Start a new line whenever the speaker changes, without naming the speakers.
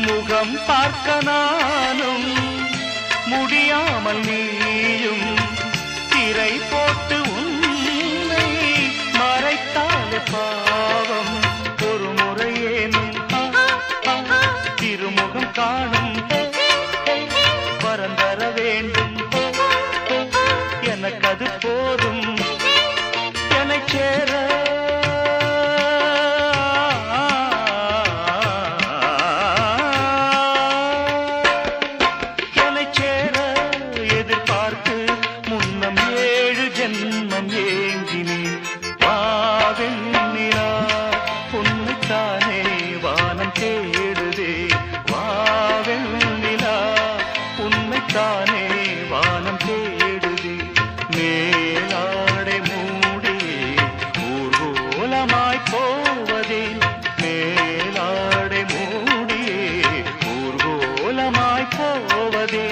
முகம் பார்க்க நானும் முடியாமல் நீயும் திரை போட்டு உன்னை மறைத்தாலே பாவம். ஒரு முறையேனும் திருமுகம் காணும் வரந்தர வேண்டும். எனக்கு அது போதும் என்னை சேர. என்னை சேர எதிர்பார்த்து முன்னம் 7 ஜென்மம் ஏங்கினேன். வாவெண்ணிலா உன்னைத்தானே வானம் தேடுதே. வாவெண்ணிலா உன்னைத்தானே வானம் தேடுதே. மேலாடை மூடி ஊர்வலமாய் போவதே. மேலாடை மூடி ஊர்வலமாய் போவதே.